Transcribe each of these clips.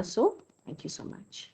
So thank you so much.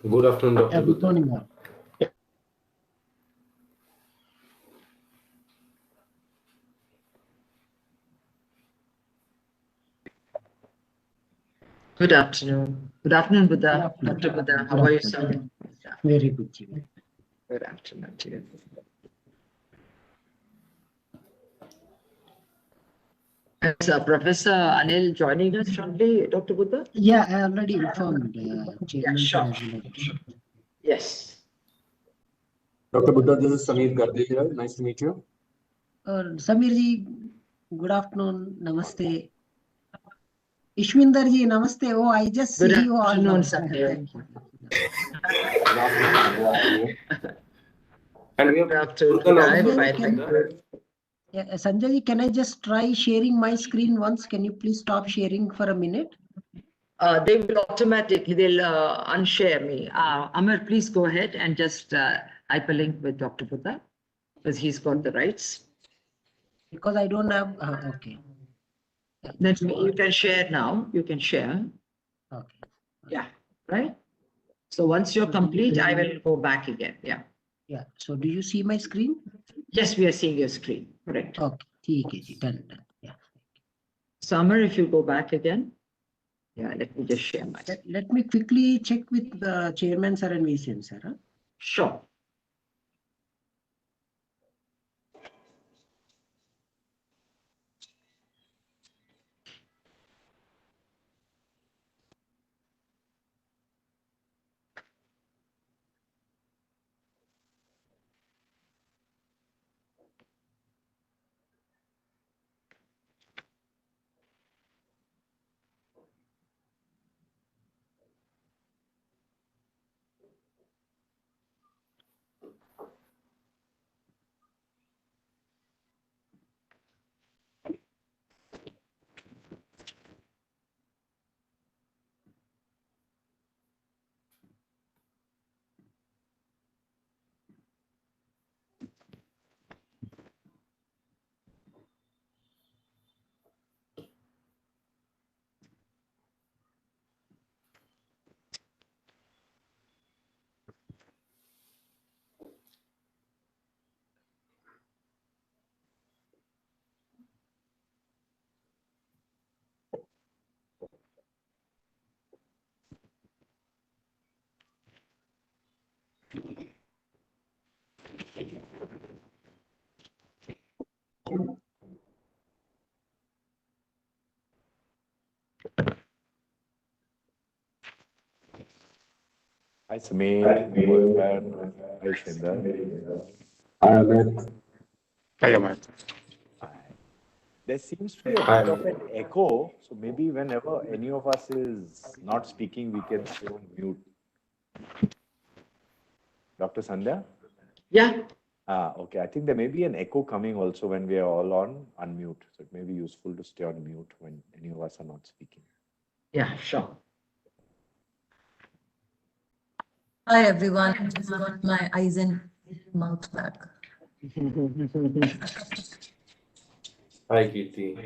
Good afternoon, Dr. Good morning, Buddha. ma'am. Good afternoon. Good afternoon, Buddha. Good afternoon. Dr. Buddha, Good how are you, afternoon. sir? Very good, Jimmy. Good afternoon to you. Is Professor Anil joining us shortly, Dr. Buddha? Yeah, I already informed Chairman sure. as well as Yes. Dr. Buddha, this is Samir Garde here. Nice to meet you. Samir ji, good afternoon. Namaste. Ishwinder ji, namaste. Oh, I just Good see you all now. afternoon, Samir. Thank you. Good afternoon. How are you? And we have Good afternoon. Buddha I'm also. fine, Can- thank you. Yeah, Sanjay ji, can I just try sharing my screen once? Can you please stop sharing for a minute? They will automatically, they'll unshare me. Amar, please go ahead and just hyperlink with Dr. Buddha because he's got the rights. Because I don't have, okay. Then you can share now. You can share. Okay. Yeah, right? So once you're complete, I will go back again. Yeah. Yeah. So do you see my screen? Yes, we are seeing your screen. Correct. Okay. ठीक है जी, done. Yeah. Summer, if you go back again. Yeah, let me just share my. Let me quickly check with the chairman, sir, and VCM, sir. Huh? Sure. Hi, Sameer. Hi, Shindar. Hi, Amit. Hi, Amit. There seems to be a bit of an echo, so maybe whenever any of us is not speaking, we can stay on mute. Dr. Sandhya? Yeah, Okay. I think there may be an echo coming also when we are all on unmute. So it may be useful to stay on mute when any of us are not speaking. yeah, sure. Hi everyone, I just got my eyes and mouth back. Hi, Kirti.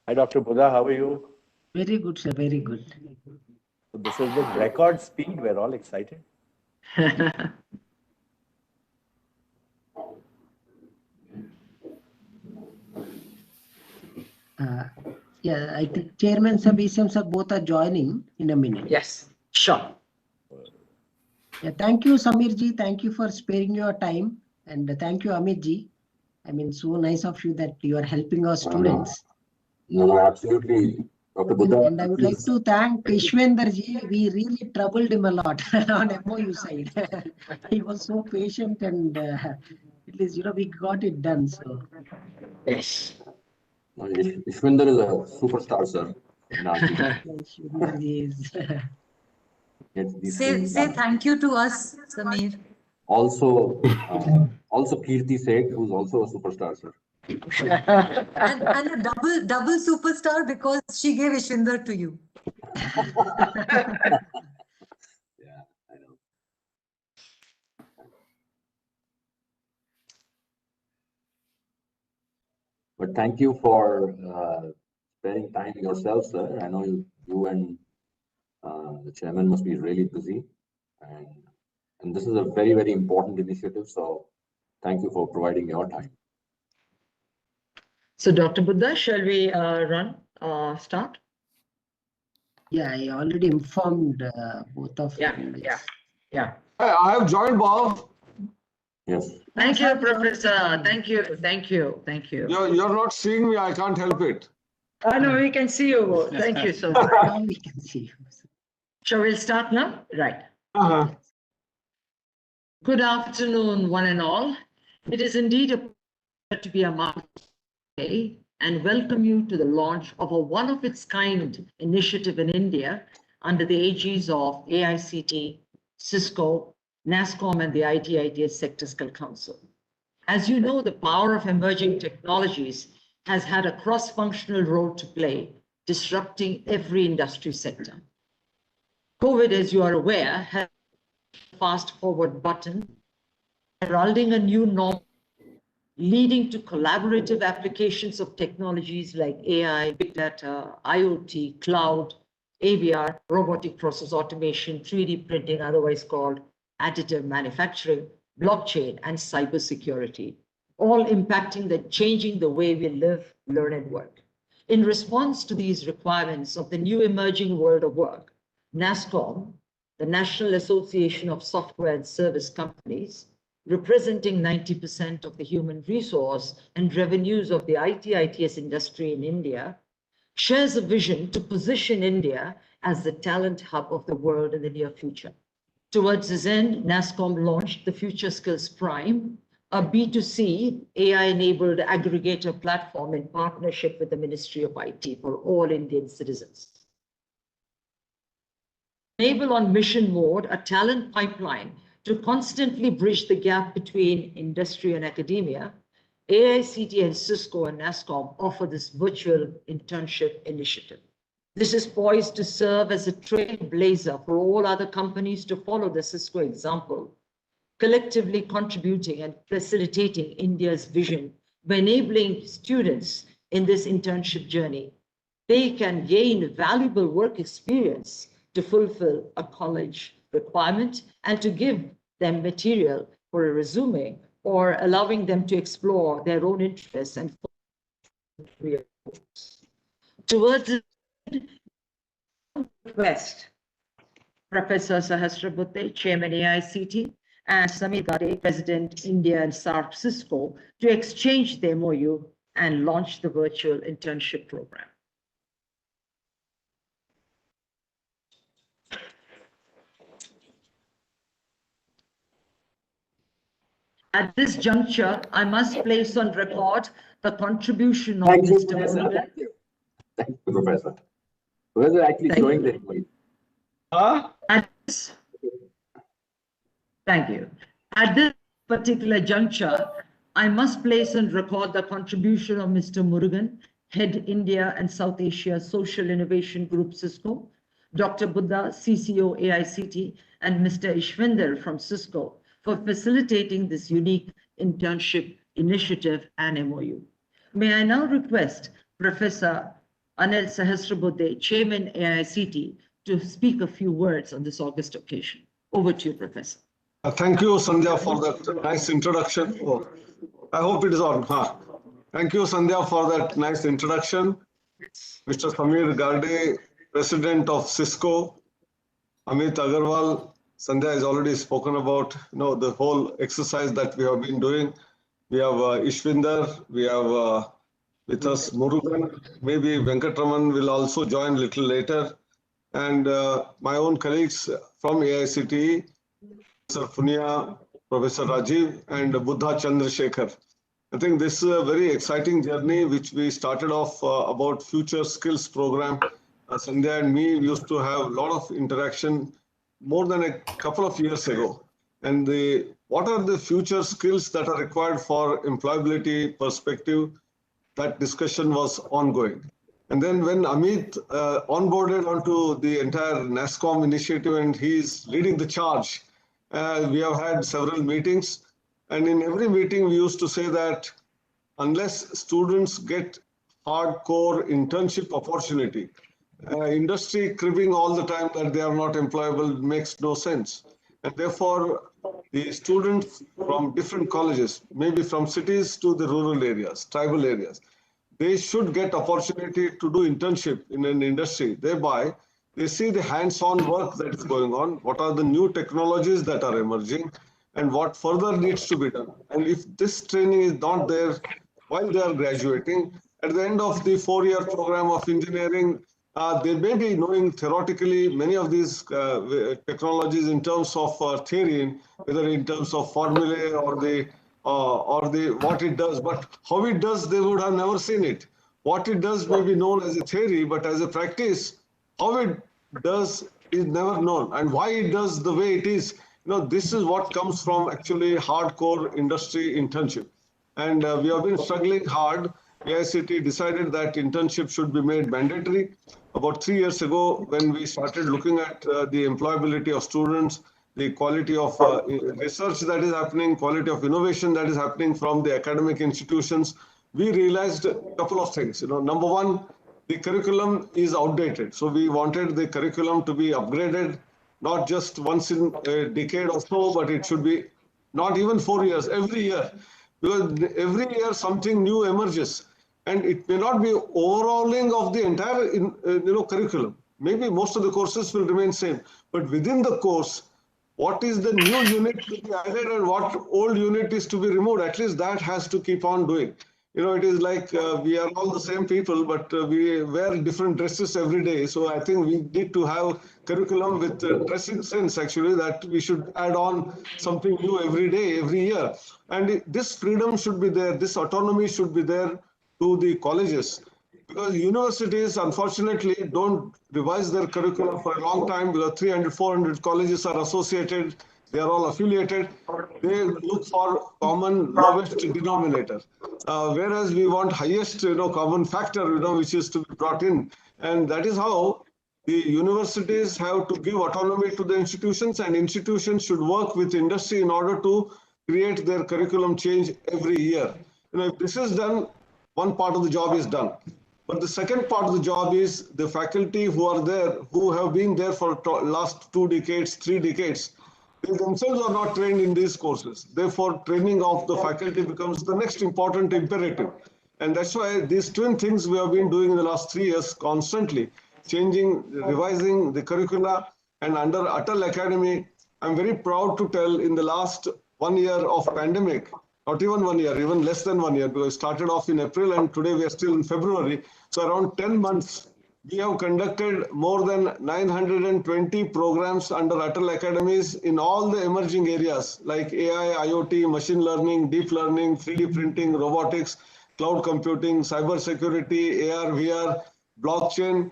Hi, Dr. Buddha. How are you? Very good, sir. Very good. So this has been record speed. We're all excited. Yeah, I think Chairman sir, BCM sir, both are joining in a minute. Yes, sure. Yeah, thank you, Samir ji. Thank you for sparing your time. And thank you, Amit ji. I mean, so nice of you that you are helping our students. No, absolutely. Dr. Buddha. And I would like to thank Ishwendar ji. We really troubled him a lot on MOU side. He was so patient and at least, we got it done. So, Yes. Ishwinder is a superstar, sir, in our team. Ishwendar ji is. Gets these Say things done. thank you to us, Sameer. Also, Kirti Seth, who's also a superstar, sir. And a double superstar because she gave Ishwinder to you. Yeah, I know. But thank you for spending time yourself, sir. I know you and the chairman must be really busy, and this is a very, very important initiative. So thank you for providing your time. So, Dr. Buddha, shall we start? Yeah, I already informed both of Yeah, you. yeah, yeah. I have joined, Bob. Yes. Thank you, Sorry, Professor. Thank you, thank you, thank you. You're not seeing me. I can't help it. I know we can see you. Thank you so much. Now we can see you. Shall we start now? Right. Uh-huh. Good afternoon, one and all. It is indeed a pleasure to be among you today and welcome you to the launch of a one-of-its-kind initiative in India under the aegis of AICTE, Cisco, NASSCOM, and the IT/ITES Sector Skill Council. As you know, the power of emerging technologies has had a cross-functional role to play, disrupting every industry sector. COVID, as you are aware, has a fast-forward button, heralding a new norm, leading to collaborative applications of technologies like AI, big data, IoT, cloud, AVR, robotic process automation, 3D printing, otherwise called additive manufacturing, blockchain, and cybersecurity, all impacting changing the way we live, learn, and work. In response to these requirements of the new emerging world of work, NASSCOM, the National Association of Software and Service Companies, representing 90% of the human resource and revenues of the IT/ITES industry in India, shares a vision to position India as the talent hub of the world in the near future. Towards this end, NASSCOM launched the FutureSkills Prime, a B2C AI-enabled aggregator platform in partnership with the Ministry of IT for all Indian citizens. Enable on mission mode a talent pipeline to constantly bridge the gap between industry and academia, AICTE and Cisco and NASSCOM offer this virtual internship initiative. This is poised to serve as a trailblazer for all other companies to follow the Cisco example, collectively contributing and facilitating India's vision by enabling students in this internship journey. They can gain valuable work experience to fulfill a college requirement and to give them material for a resume or allowing them to explore their own interests and career goals. Towards the request Professor Sahasrabuddhe, Chairman AICTE, and Samir Gade, President India and SARC Cisco, to exchange the MOU and launch the virtual internship program. At this juncture, I must place on record the contribution of Thank you, Mr. Professor. Murugan. Thank you. Thank you, Professor. Professor actually Thank showing you. the MOU. Thank you. At this particular juncture, I must place and record the contribution of Mr. Murugan, Head India and South Asia Social Innovation Group Cisco, Dr. Buddha, CCO AICTE, and Mr. Ishwinder from Cisco for facilitating this unique internship initiative and MOU. May I now request Professor Anil Sahasrabuddhe, Chairman AICTE, to speak a few words on this August occasion. Over to you, Professor. Thank you, Sandhya, for that nice introduction. Oh, I hope it is on. Thank you, Sandhya, for that nice introduction. Mr. Samir Gade, President of Cisco, Amit Agarwal, Sandhya has already spoken about the whole exercise that we have been doing. We have Ishwinder, we have with us Murugan, maybe Venkatraman will also join a little later, and my own colleagues from AICTE, Professor Punia, Professor Rajiv, and Buddha Chandrasekhar. I think this is a very exciting journey which we started off about Future Skills Program. Sandhya and me used to have a lot of interaction more than a couple of years ago. And what are the future skills that are required for employability perspective? That discussion was ongoing. And then when Amit onboarded onto the entire NASSCOM initiative and he's leading the charge, we have had several meetings. And in every meeting, we used to say that unless students get hardcore internship opportunity, industry cribbing all the time that they are not employable makes no sense. And therefore, the students from different colleges, maybe from cities to the rural areas, tribal areas, they should get opportunity to do internship in an industry. Thereby, they see the hands-on work that is going on, what are the new technologies that are emerging, and what further needs to be done. And if this training is not there while they are graduating, at the end of the 4-year program of engineering, they may be knowing theoretically many of these technologies in terms of theory, whether in terms of formulae or the what it does, but how it does, they would have never seen it. What it does may be known as a theory, but as a practice, how it does is never known, and why it does the way it is. This is what comes from actually hardcore industry internship. And we have been struggling hard. AICTE decided that internship should be made mandatory. About 3 years ago, when we started looking at the employability of students, the quality of research that is happening, quality of innovation that is happening from the academic institutions, we realized a couple of things. Number one, the curriculum is outdated. So we wanted the curriculum to be upgraded, not just once in a decade or so, but it should be not even 4 years, every year. Because every year something new emerges. And it may not be overhauling of the entire curriculum. Maybe most of the courses will remain same. But within the course, what is the new unit to be added and what old unit is to be removed? At least that has to keep on doing. It is like we are all the same people, but we wear different dresses every day. So I think we need to have curriculum with dressing sense, actually, that we should add on something new every day, every year. And this freedom should be there, this autonomy should be there to the colleges. Because universities, unfortunately, don't revise their curriculum for a long time because 300, 400 colleges are associated. They are all affiliated. They look for common lowest denominator. Whereas we want highest, common factor, which is to be brought in. And that is how the universities have to give autonomy to the institutions, and institutions should work with industry in order to create their curriculum change every year. If this is done, one part of the job is done. But the second part of the job is the faculty who are there, who have been there for last 2 decades, 3 decades. They themselves are not trained in these courses. Therefore, training of the faculty becomes the next important imperative. And that's why these twin things we have been doing in the last 3 years constantly, changing, revising the curricula, And under Atal Academy, I'm very proud to tell in the last 1 year of pandemic, not even 1 year, even less than 1 year, because it started off in April and today we are still in February. So around 10 months, we have conducted more than 920 programs under Atal Academies in all the emerging areas like AI, IoT, machine learning, deep learning, 3D printing, robotics, cloud computing, cybersecurity, AR, VR, blockchain,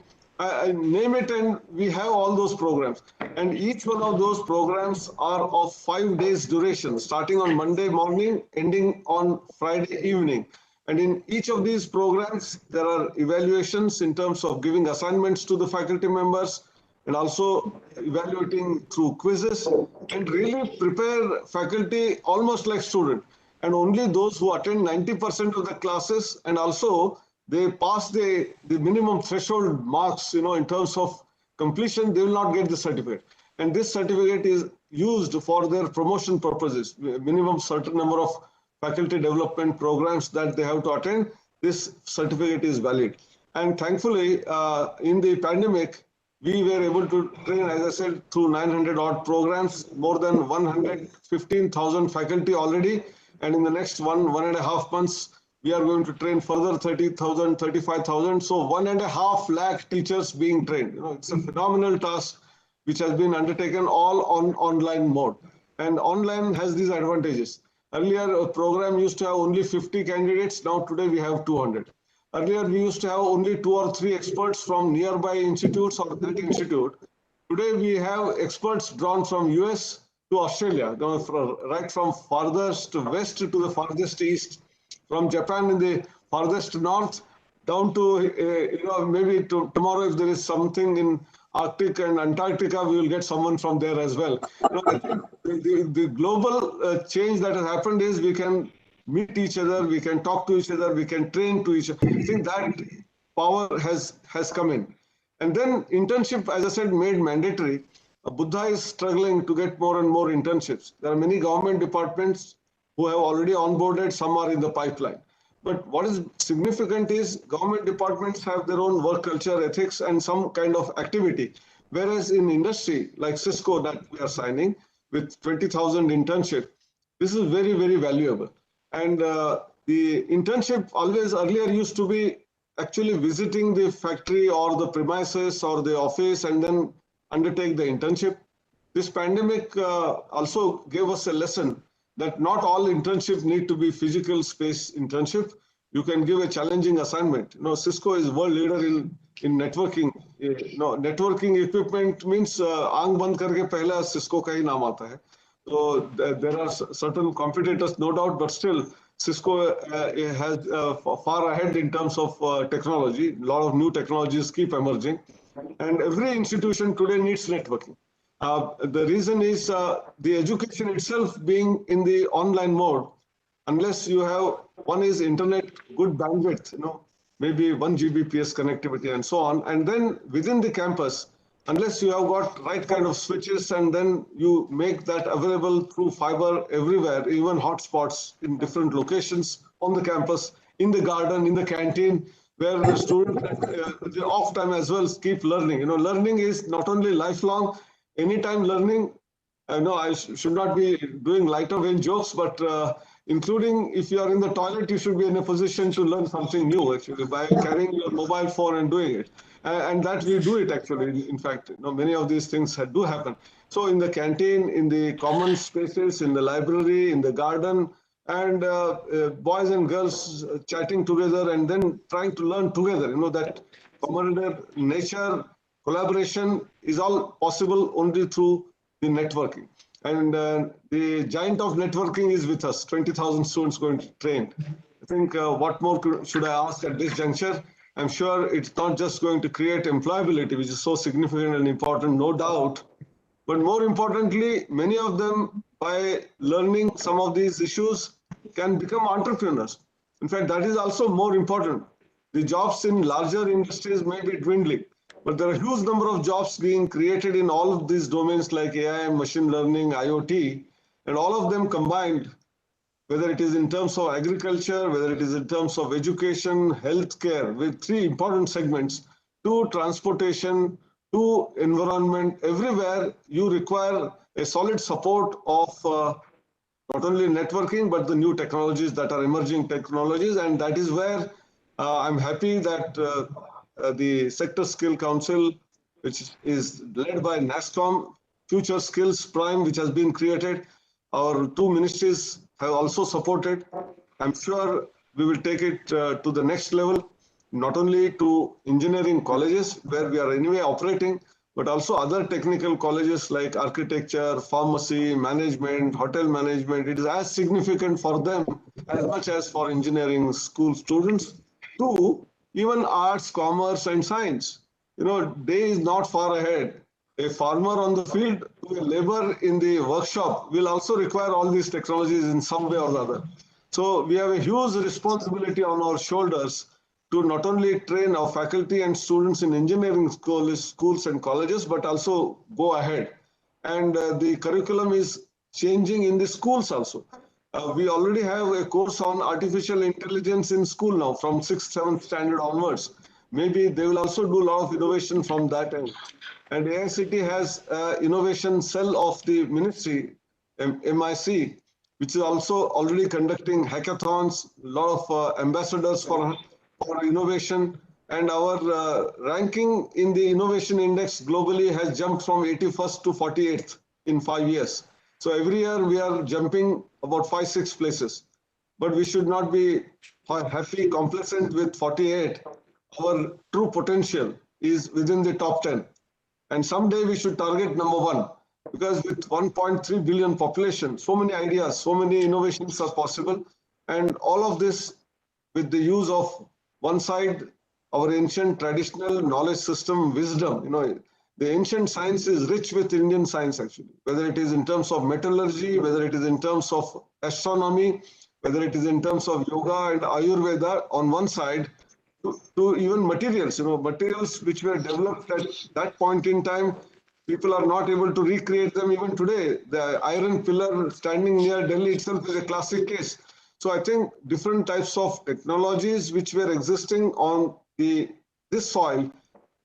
name it, and we have all those programs. And each one of those programs are of 5 days duration, starting on Monday morning, ending on Friday evening. And in each of these programs, there are evaluations in terms of giving assignments to the faculty members and also evaluating through quizzes and really prepare faculty almost like students. And only those who attend 90% of the classes and also they pass the minimum threshold marks, in terms of completion, they will not get the certificate. And this certificate is used for their promotion purposes, minimum certain number of faculty development programs that they have to attend, this certificate is valid. And thankfully, in the pandemic, we were able to train, as I said, through 900 odd programs, more than 115,000 faculty already. And in the next 1.5 months, we are going to train further 30,000, 35,000. So 1.5 lakh teachers being trained. It's a phenomenal task which has been undertaken all on online mode. And online has these advantages. Earlier, a program used to have only 50 candidates. Now today we have 200. Earlier, we used to have only 2 or 3 experts from nearby institutes or that institute. Today, we have experts drawn from US to Australia, right from farthest west to the farthest east, from Japan in the farthest north, down to, maybe tomorrow if there is something in Arctic and Antarctica, we will get someone from there as well. I think the global change that has happened is we can meet each other, we can talk to each other, we can train to each other. I think that power has come in. And then internship, as I said, made mandatory. Buddha is struggling to get more and more internships. There are many government departments who have already onboarded, some are in the pipeline. But what is significant is government departments have their own work culture, ethics, and some kind of activity. Whereas in industry, like Cisco that we are signing with 20,000 internship, this is very, very valuable. And the internship always earlier used to be actually visiting the factory or the premises or the office and then undertake the internship. This pandemic also gave us a lesson that not all internships need to be physical space internship. You can give a challenging assignment. Cisco is world leader in networking. Networking equipment means आंख बंद करके पहला Cisco का ही नाम आता है. So there are certain competitors, no doubt, but still Cisco has far ahead in terms of technology. A lot of new technologies keep emerging, and every institution today needs networking. The reason is the education itself being in the online mode, unless you have, one is internet, good bandwidth, maybe 1 Gbps connectivity and so on. And then within the campus, unless you have got right kind of switches and then you make that available through fiber everywhere, even hotspots in different locations on the campus, in the garden, in the canteen, where the students off time as well keep learning. Learning is not only lifelong, anytime learning. I should not be doing lighter vein jokes, but including if you are in the toilet, you should be in a position to learn something new actually by carrying your mobile phone and doing it. And that we do it actually. In fact, many of these things do happen. So in the canteen, in the common spaces, in the library, in the garden, and boys and girls chatting together and then trying to learn together. That common nature, collaboration is all possible only through the networking. And the giant of networking is with us, 20,000 students going to train. I think what more should I ask at this juncture? I'm sure it's not just going to create employability, which is so significant and important, no doubt. But more importantly, many of them, by learning some of these issues, can become entrepreneurs. In fact, that is also more important. The jobs in larger industries may be dwindling, but there are a huge number of jobs being created in all of these domains like AI, machine learning, IoT, and all of them combined, whether it is in terms of agriculture, whether it is in terms of education, healthcare, with 3 important segments, to transportation, to environment, everywhere you require a solid support of not only networking, but the new technologies that are emerging technologies. And that is where I'm happy that the Sector Skill Council, which is led by NASSCOM FutureSkills Prime, which has been created, our two ministries have also supported. I'm sure we will take it to the next level, not only to engineering colleges where we are anyway operating, but also other technical colleges like architecture, pharmacy, management, hotel management. It is as significant for them as much as for engineering school students, to even arts, commerce, and science. You know, day is not far ahead. A farmer on the field to a labor in the workshop will also require all these technologies in some way or the other. So we have a huge responsibility on our shoulders to not only train our faculty and students in engineering schools and colleges, but also go ahead. And the curriculum is changing in the schools also. We already have a course on artificial intelligence in school now from 6th, 7th standard onwards. Maybe they will also do a lot of innovation from that end. And AICTE has innovation cell of the ministry, MIC, which is also already conducting hackathons, a lot of ambassadors for innovation. And our ranking in the innovation index globally has jumped from 81st to 48th in 5 years. So every year we are jumping about 5-6 places. But we should not be happy, complacent with 48. Our true potential is within the top 10. And someday we should target number 1, because with 1.3 billion population, so many ideas, so many innovations are possible. And all of this with the use of one side, our ancient traditional knowledge system, wisdom. You know, the ancient science is rich with Indian science actually, whether it is in terms of metallurgy, whether it is in terms of astronomy, whether it is in terms of yoga and Ayurveda on one side, to even materials, you know, materials which were developed at that point in time, people are not able to recreate them even today. The iron pillar standing near Delhi itself is a classic case. So I think different types of technologies which were existing on this soil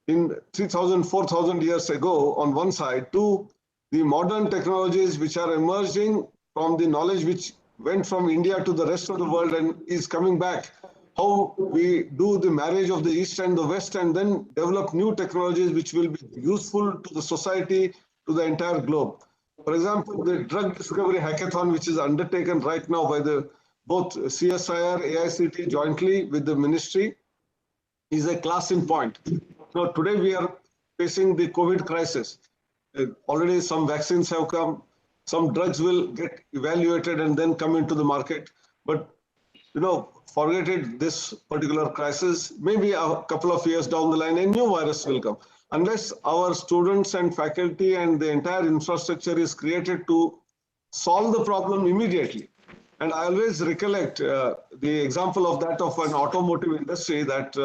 in 3,000, 4,000 years ago on one side, to the modern technologies which are emerging from the knowledge which went from India to the rest of the world and is coming back. How we do the marriage of the East and the West, and then develop new technologies which will be useful to the society, to the entire globe. For example, the drug discovery hackathon, which is undertaken right now by both CSIR, AICTE jointly with the ministry, is a class in point. Now, today we are facing the COVID crisis. Already some vaccines have come, some drugs will get evaluated and then come into the market. But, you know, forget it, this particular crisis, maybe a couple of years down the line, a new virus will come. Unless our students and faculty and the entire infrastructure is created to solve the problem immediately. And I always recollect the example of that of an automotive industry that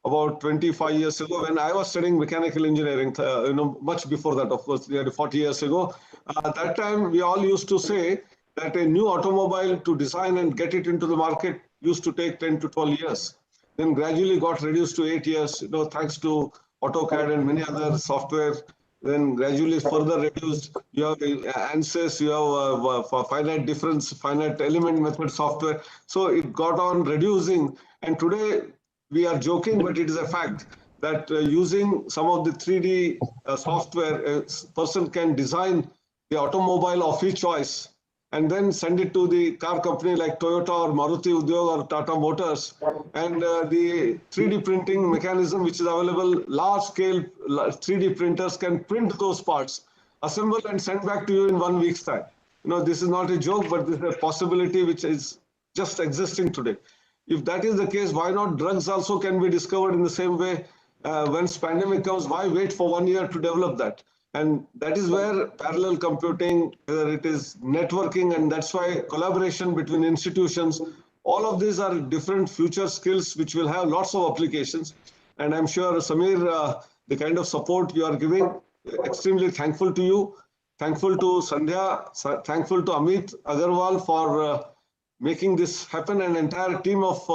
about 25 years ago, when I was studying mechanical engineering, much before that, of course, nearly 40 years ago, at that time, we all used to say that a new automobile to design and get it into the market used to take 10 to 12 years. Then gradually got reduced to 8 years, thanks to AutoCAD and many other software. Then gradually further reduced. You have ANSYS, you have finite difference, finite element method software. So it got on reducing. And today we are joking, but it is a fact that using some of the 3D software, a person can design the automobile of his choice and then send it to the car company like Toyota or Maruti Udyog or Tata Motors. And the 3D printing mechanism, which is available, large scale 3D printers can print those parts, assemble and send back to you in 1 week's time. This is not a joke, but this is a possibility which is just existing today. If that is the case, why not drugs also can be discovered in the same way? When pandemic comes, why wait for 1 year to develop that? And that is where parallel computing, whether it is networking, and that's why collaboration between institutions, all of these are different future skills which will have lots of applications. And I'm sure, Samir, the kind of support you are giving, extremely thankful to you, thankful to Sandhya, thankful to Amit Agarwal for making this happen, an entire team of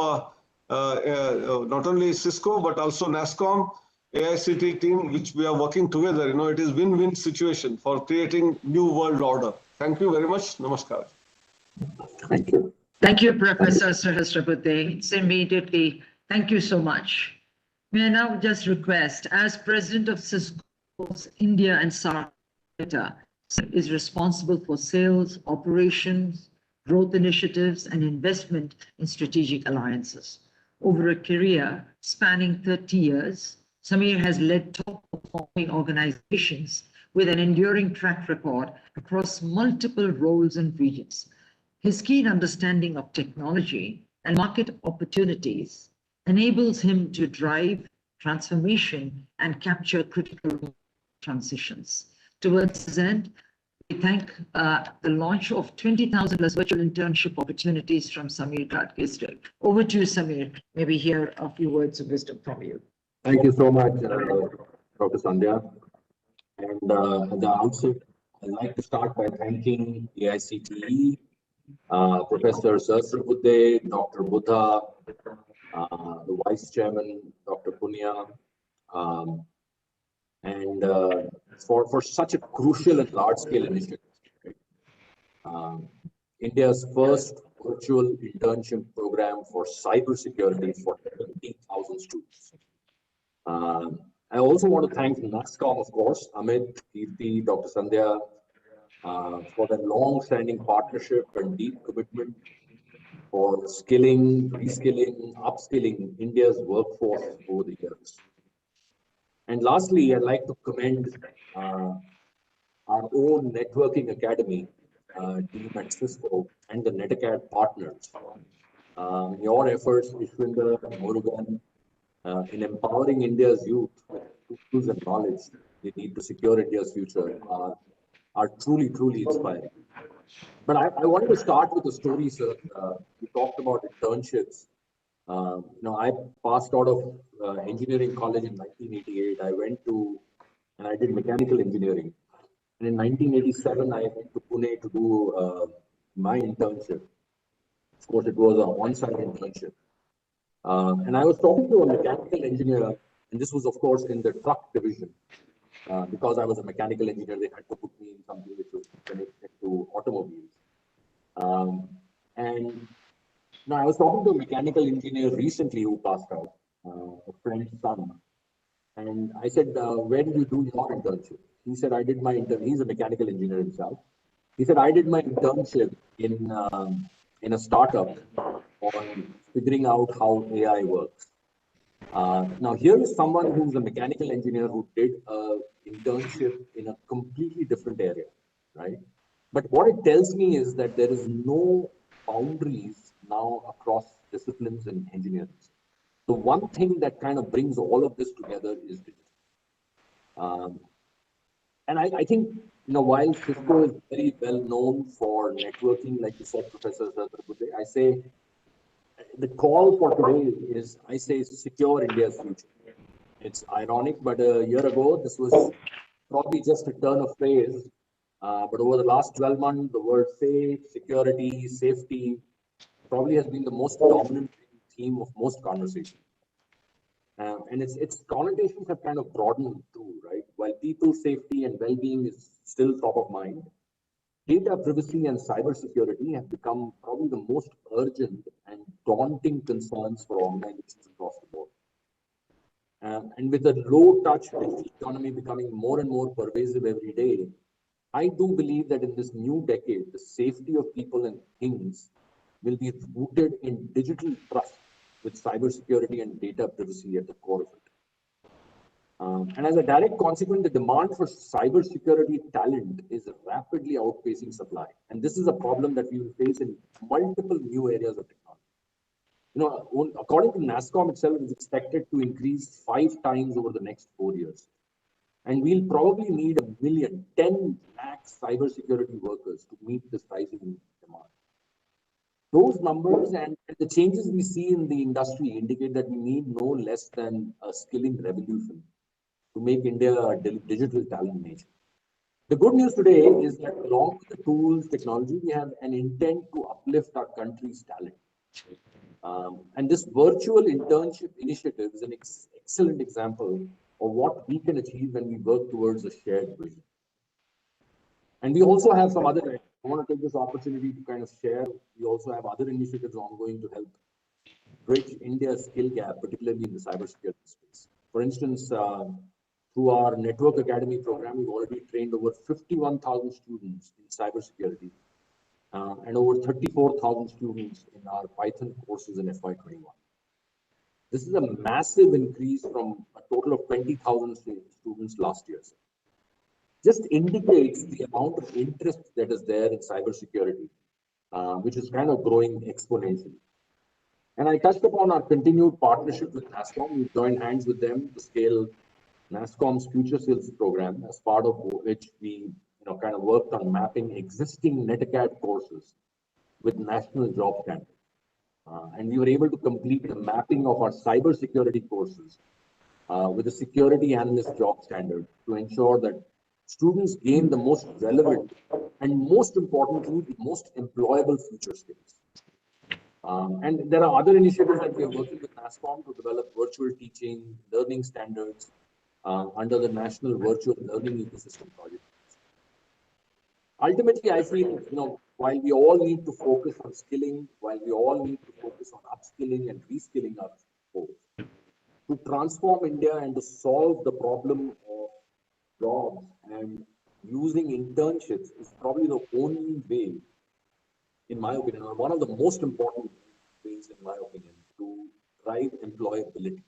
not only Cisco, but also NASSCOM, AICT team, which we are working together. It is win-win situation for creating new world order. Thank you very much. Namaskar. Thank you. Thank you, Professor Sahasrapute. It's immediately, thank you so much. May I now just request, as President of Cisco's India and South Africa, is responsible for sales, operations, growth initiatives, and investment in strategic alliances. Over a career spanning 30 years, Samir has led top-performing organizations with an enduring track record across multiple roles and regions. His keen understanding of technology and market opportunities enables him to drive transformation and capture critical transitions. Towards this end, we thank the launch of 20,000 plus virtual internship opportunities from Samir Gadgil. Over to you, Samir. Maybe hear a few words of wisdom from you. Thank you so much, Dr. Sandhya. And at the outset, I'd like to start by thanking the AICTE, Professor Sahasrapute, Dr. Buddha, the Vice Chairman, Dr. Punya, and for such a crucial and large-scale initiative. India's first virtual internship program for cybersecurity for 20,000 students. I also want to thank NASSCOM, of course, Amit, Kirti, Dr. Sandhya, for their long-standing partnership and deep commitment for skilling, reskilling, upskilling India's workforce over the years. And lastly, I'd like to commend our own networking academy team at Cisco and the NetAcad partners. Your efforts, Ishwinder and Murugan, in empowering India's youth with tools and knowledge they need to secure India's future are truly, truly inspiring. But I wanted to start with a story, sir. You talked about internships. I passed out of engineering college in 1988. I went to, and I did mechanical engineering. And in 1987, I went to Pune to do my internship. Of course, it was an on-site internship. And I was talking to a mechanical engineer, and this was, of course, in the truck division. Because I was a mechanical engineer, they had to put me in something which was connected to automobiles. And now I was talking to a mechanical engineer recently who passed out, a friend's son. And I said, where did you do your internship? He said, I did my internship. He's a mechanical engineer himself. He said, I did my internship in a startup on figuring out how AI works. Now, here is someone who's a mechanical engineer who did an internship in a completely different area, right? But what it tells me is that there is no boundaries now across disciplines in engineering. The one thing that kind of brings all of this together is digital. And I think, while Cisco is very well known for networking, like you said, Professor Sahasrapute, I say the call for today is, I say, secure India's future. It's ironic, but a year ago, this was probably just a turn of phrase. But over the last 12 months, the word safe, security, safety probably has been the most dominant theme of most conversations. And its connotations have kind of broadened too, right? While people's safety and well-being is still top of mind, data privacy and cybersecurity have become probably the most urgent and daunting concerns for organizations across the board. And with the low-touch digital economy becoming more and more pervasive every day, I do believe that in this new decade, the safety of people and things will be rooted in digital trust, with cybersecurity and data privacy at the core of it. And as a direct consequence, the demand for cybersecurity talent is rapidly outpacing supply. And this is a problem that we will face in multiple new areas of technology. According to NASSCOM itself, it is expected to increase 5 times over the next 4 years. And we'll probably need 10 lakh cybersecurity workers to meet this rising demand. Those numbers and the changes we see in the industry indicate that we need no less than a skilling revolution to make India a digital talent nation. The good news today is that along with the tools, technology, we have an intent to uplift our country's talent. And this virtual internship initiative is an excellent example of what we can achieve when we work towards a shared vision. And we also have some other, I want to take this opportunity to kind of share, we also have other initiatives ongoing to help bridge India's skill gap, particularly in the cybersecurity space. For instance, through our Network Academy program, we've already trained over 51,000 students in cybersecurity and over 34,000 students in our Python courses in FY21. This is a massive increase from a total of 20,000 students last year. Just indicates the amount of interest that is there in cybersecurity, which is kind of growing exponentially. And I touched upon our continued partnership with NASSCOM. We've joined hands with them to scale NASSCOM's FutureSkills program, as part of which we kind of worked on mapping existing NetAcad courses with national job standards. And we were able to complete the mapping of our cybersecurity courses with a security analyst job standard to ensure that students gain the most relevant and, most importantly, the most employable future skills. And there are other initiatives that we are working with NASSCOM to develop virtual teaching, learning standards under the National Virtual Learning Ecosystem Project. Ultimately, I feel, while we all need to focus on skilling, while we all need to focus on upskilling and reskilling our folks, to transform India and to solve the problem of jobs and using internships is probably the only way, in my opinion, or one of the most important ways, in my opinion, to drive employability.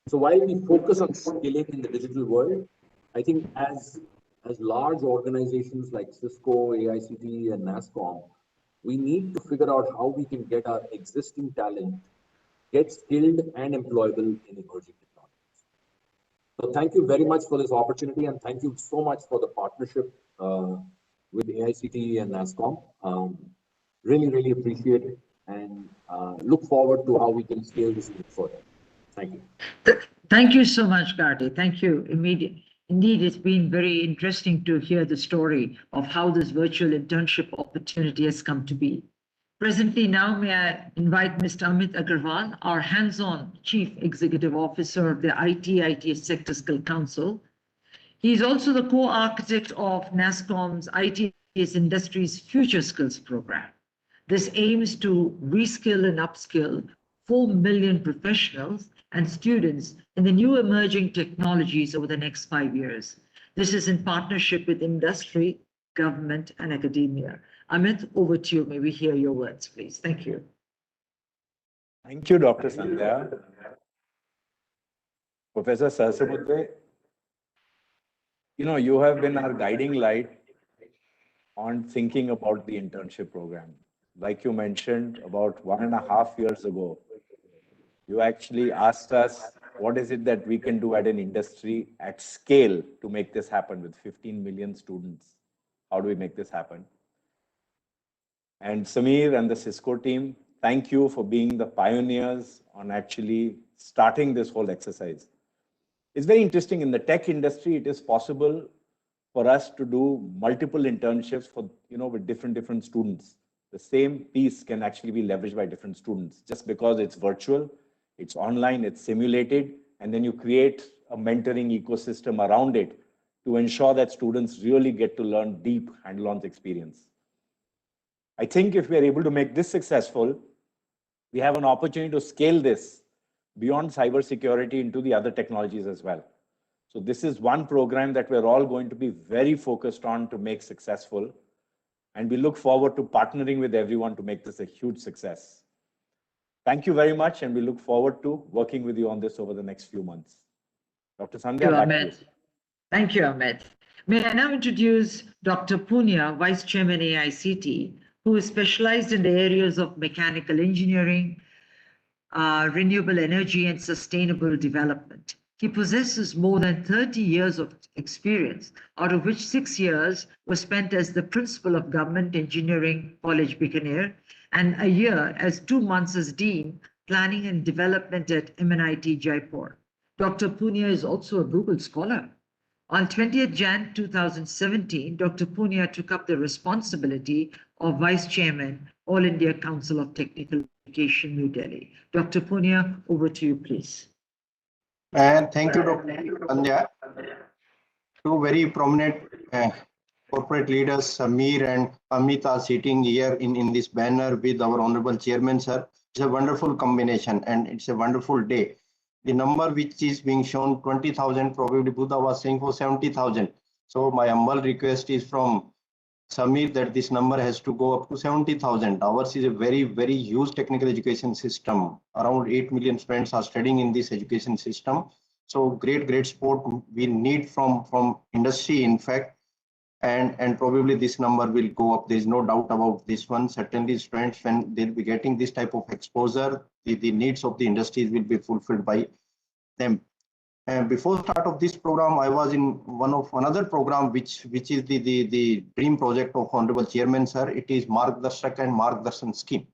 So while we focus on skilling in the digital world, I think as large organizations like Cisco, AICTE, and NASSCOM, we need to figure out how we can get our existing talent, get skilled and employable in emerging technologies. So thank you very much for this opportunity, and thank you so much for the partnership with AICTE and NASSCOM. Really, really appreciate it, and look forward to how we can scale this even further. Thank you. Thank you so much, Karti. Thank you. Indeed, it's been very interesting to hear the story of how this virtual internship opportunity has come to be. Presently now, may I invite Mr. Amit Agarwal, our hands-on Chief Executive Officer of the IT Sector Skill Council. He is also the co-architect of NASSCOM's ITS Industries FutureSkills program. This aims to reskill and upskill 4 million professionals and students in the new emerging technologies over the next 5 years. This is in partnership with industry, government, and academia. Amit, over to you. May we hear your words, please? Thank you. Thank you, Dr. Sandhya. Professor Sahasrabudhe, you have been our guiding light on thinking about the internship program. Like you mentioned, about 1.5 years ago, you actually asked us, what is it that we can do at an industry at scale to make this happen with 15 million students? How do we make this happen? And Samir and the Cisco team, thank you for being the pioneers on actually starting this whole exercise. It's very interesting. In the tech industry, it is possible for us to do multiple internships for, with different students. The same piece can actually be leveraged by different students just because it's virtual, it's online, it's simulated, and then you create a mentoring ecosystem around it to ensure that students really get to learn deep hands-on experience. I think if we are able to make this successful, we have an opportunity to scale this beyond cybersecurity into the other technologies as well. So this is one program that we're all going to be very focused on to make successful. And we look forward to partnering with everyone to make this a huge success. Thank you very much, and we look forward to working with you on this over the next few months. Dr. Sandhya, back to you. Thank you, Amit. May I now introduce Dr. Punia, Vice Chairman AICTE, who is specialized in the areas of mechanical engineering, renewable energy, and sustainable development. He possesses more than 30 years of experience, out of which 6 years were spent as the principal of Government Engineering College, Bikaner, and a year as 2 months as Dean, Planning and Development at MNIT Jaipur. Dr. Punia is also a Google Scholar. On 20th Jan 2017, Dr. Punia took up the responsibility of Vice Chairman, All India Council of Technical Education, New Delhi. Dr. Punia, over to you, please. And thank you, Dr. Sandhya. Two very prominent corporate leaders, Samir and Amit, are sitting here in this banner with our Honorable Chairman, sir. It's a wonderful combination and it's a wonderful day. The number which is being shown, 20,000, probably Buddha was saying for 70,000. So my humble request is from Samir that this number has to go up to 70,000. Ours is a very, very huge technical education system. Around 8 million students are studying in this education system. So great support we need from industry, in fact, and probably this number will go up. There is no doubt about this one. Certainly students, when they'll be getting this type of exposure, the needs of the industries will be fulfilled by them. And before start of this program, I was in another program which is the dream project of Honorable Chairman, sir. It is Margdarshak and Margdarshan scheme.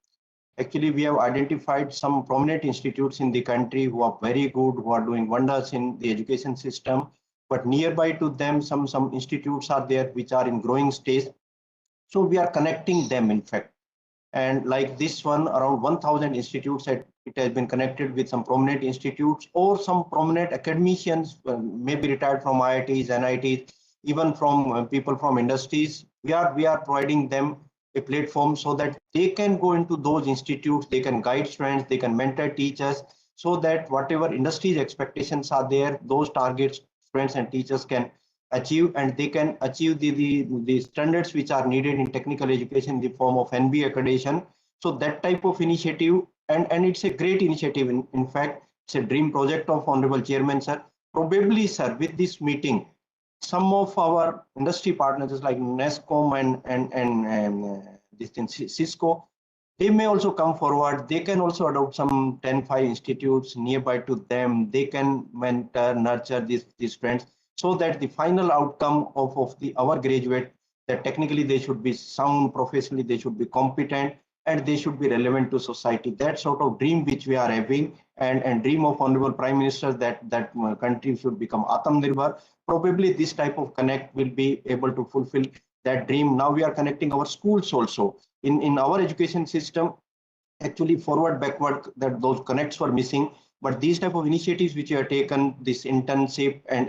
Actually, we have identified some prominent institutes in the country who are very good, who are doing wonders in the education system. But nearby to them, some institutes are there which are in growing stage. So we are connecting them, in fact. And like this one, around 1,000 institutes, it has been connected with some prominent institutes or some prominent academicians, maybe retired from IITs, NITs, even from people from industries. We are providing them a platform so that they can go into those institutes, they can guide students, they can mentor teachers, so that whatever industry's expectations are there, those targets students and teachers can achieve, and they can achieve the standards which are needed in technical education in the form of NBA accreditation. So that type of initiative, and it's a great initiative. In fact, it's a dream project of Honorable Chairman, sir. Probably, sir, with this meeting, some of our industry partners like NASSCOM and this thing, Cisco, they may also come forward. They can also adopt some 10-5 institutes nearby to them. They can mentor, nurture these friends, so that the final outcome of our graduate, that technically they should be sound, professionally they should be competent, and they should be relevant to society. That sort of dream which we are having, and dream of Honorable Prime Minister, that country should become Atmanirbhar. Probably this type of connect will be able to fulfill that dream. Now we are connecting our schools also. In our education system, actually forward, backward, that those connects were missing. But these type of initiatives which are taken, this internship and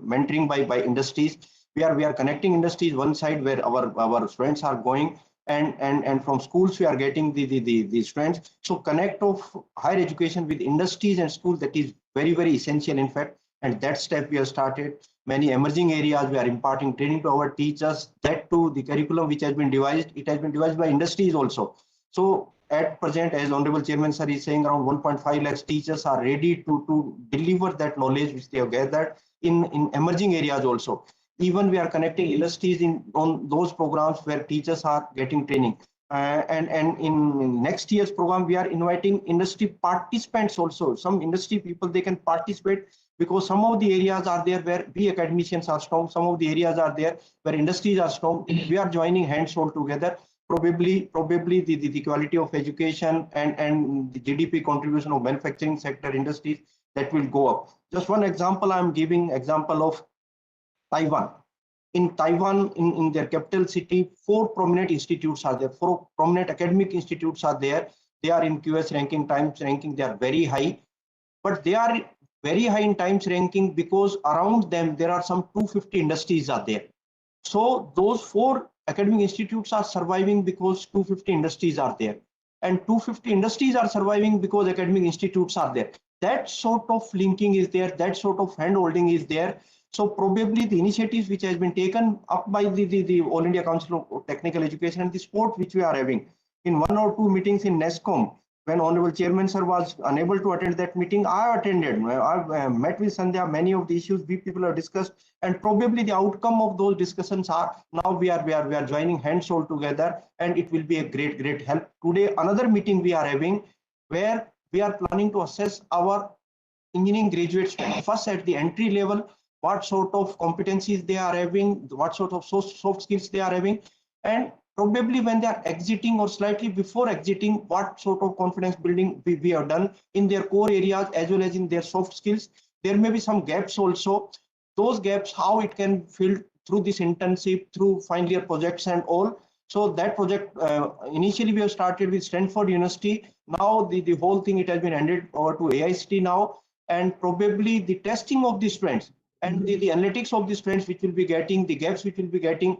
mentoring by industries, we are connecting industries one side where our students are going, and from schools we are getting the students. So connect of higher education with industries and schools, that is very essential, in fact. And that step we have started. Many emerging areas we are imparting training to our teachers. That too, the curriculum which has been devised, it has been devised by industries also. So at present, as Honorable Chairman sir is saying, around 1.5 lakhs teachers are ready to deliver that knowledge which they have gathered in emerging areas also. Even we are connecting industries on those programs where teachers are getting training. And in next year's program, we are inviting industry participants also. Some industry people, they can participate, because some of the areas are there where we academicians are strong. Some of the areas are there where industries are strong. We are joining hands all together. Probably the quality of education and the GDP contribution of manufacturing sector industries, that will go up. Just one example, I'm giving example of Taiwan. In Taiwan, in their capital city, 4 prominent institutes are there. 4 prominent academic institutes are there. They are in QS ranking, Times ranking. They are very high, but they are very high in Times ranking because around them there are some 250 industries are there. So those 4 academic institutes are surviving because 250 industries are there, and 250 industries are surviving because academic institutes are there. That sort of linking is there. That sort of hand holding is there. So probably the initiatives which has been taken up by the All India Council of Technical Education and the support which we are having in 1 or 2 meetings in NASSCOM. When Honorable Chairman sir was unable to attend that meeting, I attended. I met with Sandhya. Many of the issues we people have discussed, and probably the outcome of those discussions are now we are joining hands all together, and it will be a great help. Today another meeting we are having where we are planning to assess our engineering graduates first at the entry level, what sort of competencies they are having, what sort of soft skills they are having, and probably when they are exiting or slightly before exiting, what sort of confidence building we have done in their core areas as well as in their soft skills. There may be some gaps also. Those gaps, how it can fill through this internship, through final year projects and all. So that project, initially we have started with Stanford University. Now the whole thing, it has been handed over to AICTE now. and probably the testing of the students and the analytics of the students which will be getting, the gaps which will be getting.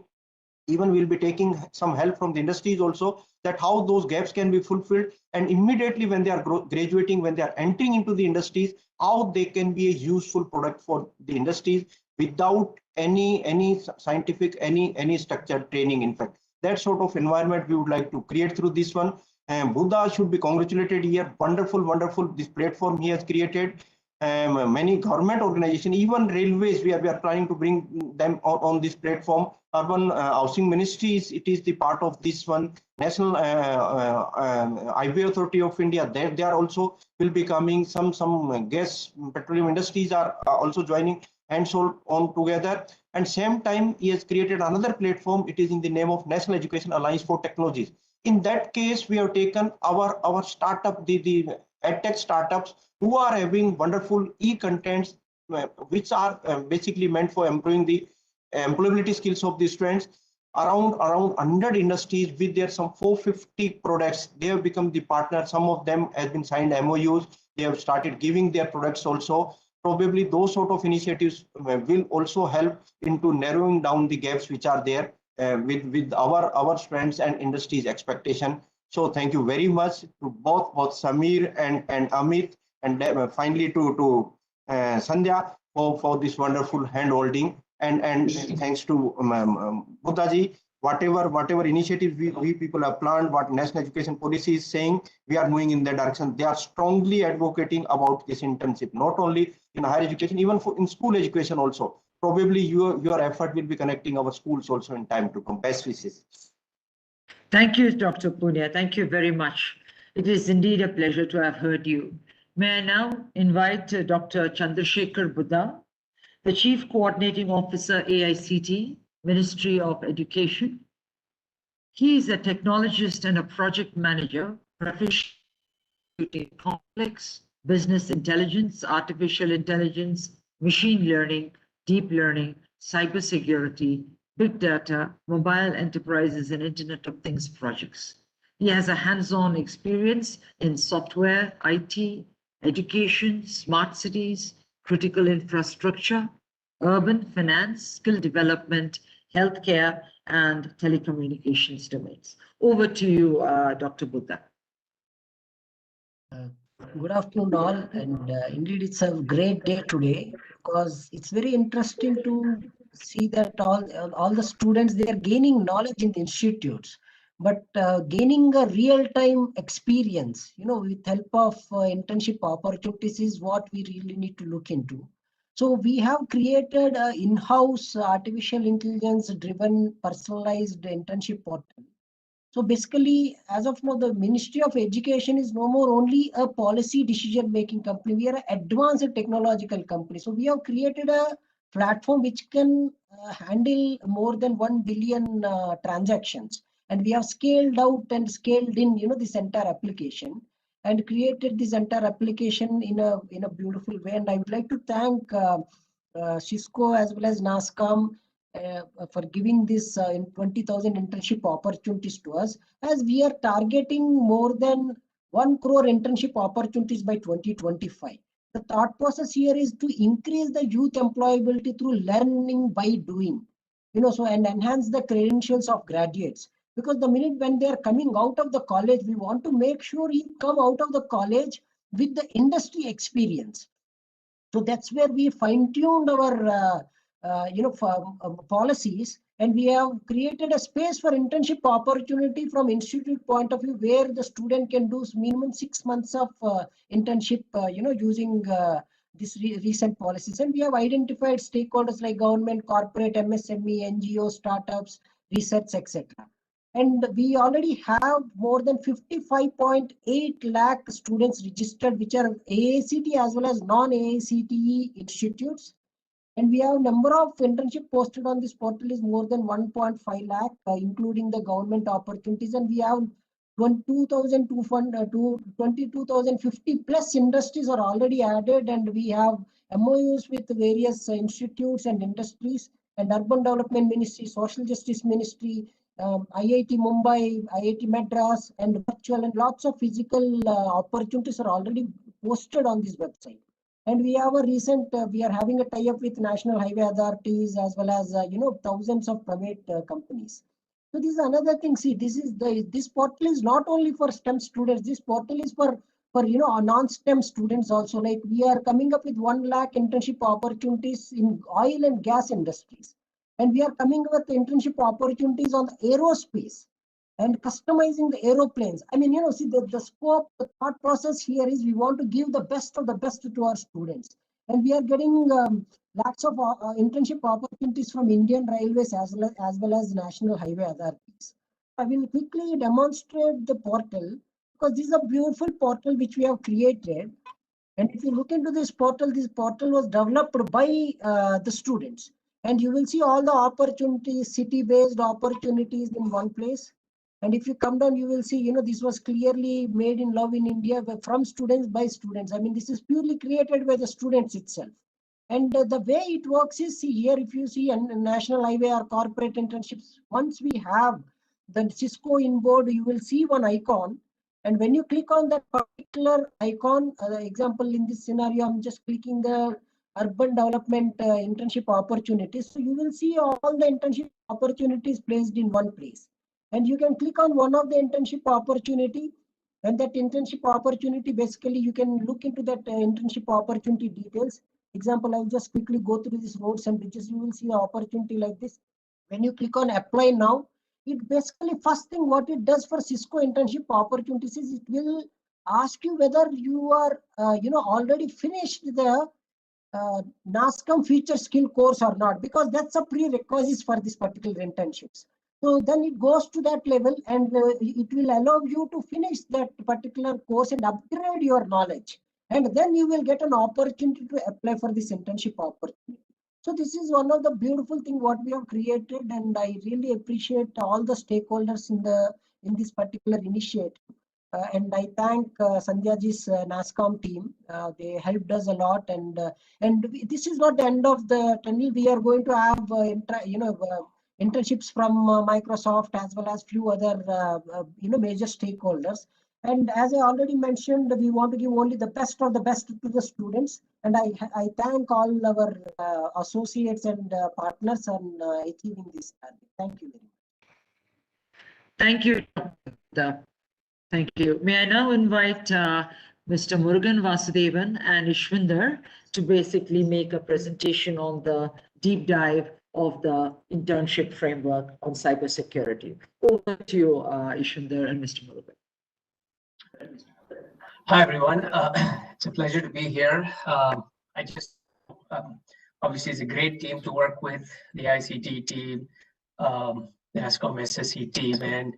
Even we'll be taking some help from the industries also, that how those gaps can be fulfilled, and immediately when they are graduating, when they are entering into the industries, how they can be a useful product for the industries without any scientific, any structured training. In fact, that sort of environment we would like to create through this one. And Buddha should be congratulated here. Wonderful this platform he has created. Many government organizations, even railways, we are trying to bring them on this platform. Urban Housing Ministries, it is the part of this one. National Highway Authority of India, they are also will be coming. Some gas petroleum industries are also joining and so on together. And same time, he has created another platform. It is in the name of National Education Alliance for Technologies. In that case, we have taken our startup, the edtech startups who are having wonderful e-contents, which are basically meant for improving the employability skills of the students. Around 100 industries with their some 450 products, they have become the partner. Some of them have been signed MOUs. They have started giving their products also. Probably those sort of initiatives will also help into narrowing down the gaps which are there with our students and industries expectation. So thank you very much to both Samir and Amit, and finally to Sandhya for this wonderful hand holding. And thanks to Buddhaji, whatever initiatives we people have planned, what National Education Policy is saying, we are moving in that direction. They are strongly advocating about this internship, not only in higher education, even in school education also. Probably your effort will be connecting our schools also in time to come. Best wishes. Thank you, Dr. Punia. Thank you very much. It is indeed a pleasure to have heard you. May I now invite Dr. Chandrasekhar Buddha, the Chief Coordinating Officer, AICTE, Ministry of Education. He is a technologist and a project manager, proficient in complex business intelligence, artificial intelligence, machine learning, deep learning, cybersecurity, big data, mobile enterprises, and Internet of Things projects. He has a hands-on experience in software, IT, education, smart cities, critical infrastructure, urban finance, skill development, healthcare, and telecommunications domains. Over to you, Dr. Buddha. Good afternoon all, and indeed it's a great day today, because it's very interesting to see that all the students, they are gaining knowledge in the institutes, but gaining a real-time experience, with help of internship opportunities is what we really need to look into. So we have created an in-house artificial intelligence driven personalized internship portal. So basically, as of now, the Ministry of Education is no more only a policy decision-making company. We are an advanced technological company. So we have created a platform which can handle more than 1 billion transactions. And we have scaled out and scaled in, this entire application, and created this entire application in a beautiful way. And I would like to thank Cisco as well as NASSCOM for giving this 20,000 internship opportunities to us, as we are targeting more than 1 crore internship opportunities by 2025. The thought process here is to increase the youth employability through learning by doing, and enhance the credentials of graduates. Because the minute when they are coming out of the college, we want to make sure he come out of the college with the industry experience. So that's where we fine-tuned our policies, and we have created a space for internship opportunity from institute point of view, where the student can do minimum 6 months of internship, using these recent policies. And we have identified stakeholders like government, corporate, MSME, NGO, startups, research, etc. And we already have more than 55.8 lakh students registered, which are AICTE as well as non-AICTE institutes. And we have number of internship posted on this portal is more than 1.5 lakh, including the government opportunities. And we have 22,050 plus industries are already added, and we have MOUs with various institutes and industries, and Urban Development Ministry, Social Justice Ministry, IIT Mumbai, IIT Madras, and virtual and lots of physical opportunities are already posted on this website. And we have a recent, we are having a tie-up with national highway authorities as well as, thousands of private companies. So this is another thing. See, this portal is not only for STEM students. This portal is for non-STEM students also. Like we are coming up with 1 lakh internship opportunities in oil and gas industries, and we are coming up with internship opportunities on the aerospace and customizing the aeroplanes. I mean, see the scope, the thought process here is we want to give the best of the best to our students, and we are getting lots of internship opportunities from Indian Railways as well as national highway authorities. I will quickly demonstrate the portal because this is a beautiful portal which we have created. And if you look into this portal was developed by the students. And you will see all the opportunities, city-based opportunities in one place. And if you come down, you will see, this was clearly made in love in India from students by students. I mean, this is purely created by the students itself. And the way it works is, see here, if you see a national highway or corporate internships, once we have the Cisco inboard, you will see one icon. And when you click on that particular icon, example in this scenario, I'm just clicking the urban development internship opportunities. So you will see all the internship opportunities placed in one place. And you can click on one of the internship opportunity. And that internship opportunity, basically, you can look into that internship opportunity details. Example, I'll just quickly go through these roads and bridges. You will see the opportunity like this. When you click on apply now, it basically first thing what it does for Cisco internship opportunities is it will ask you whether you are already finished the NASSCOM FutureSkills course or not, because that's a prerequisite for this particular internships. So then it goes to that level and it will allow you to finish that particular course and upgrade your knowledge. And then you will get an opportunity to apply for this internship opportunity. So this is one of the beautiful thing what we have created, and I really appreciate all the stakeholders in this particular initiative. And I thank Sandhyaji's NASSCOM team. They helped us a lot, and this is not the end of the tunnel. We are going to have internships from Microsoft as well as few other major stakeholders. And as I already mentioned, we want to give only the best of the best to the students. And I thank all our associates and partners on achieving this target. Thank you very much. Thank you, Dr. Thank you. May I now invite Mr. Murugan Vasudevan and Ishwinder to basically make a presentation on the deep dive of the internship framework on cybersecurity. Over to you, Ishwinder and Mr. Murugan. Hi, everyone. It's a pleasure to be here. Obviously, it's a great team to work with, the ICT team, the NASSCOM SSE team, and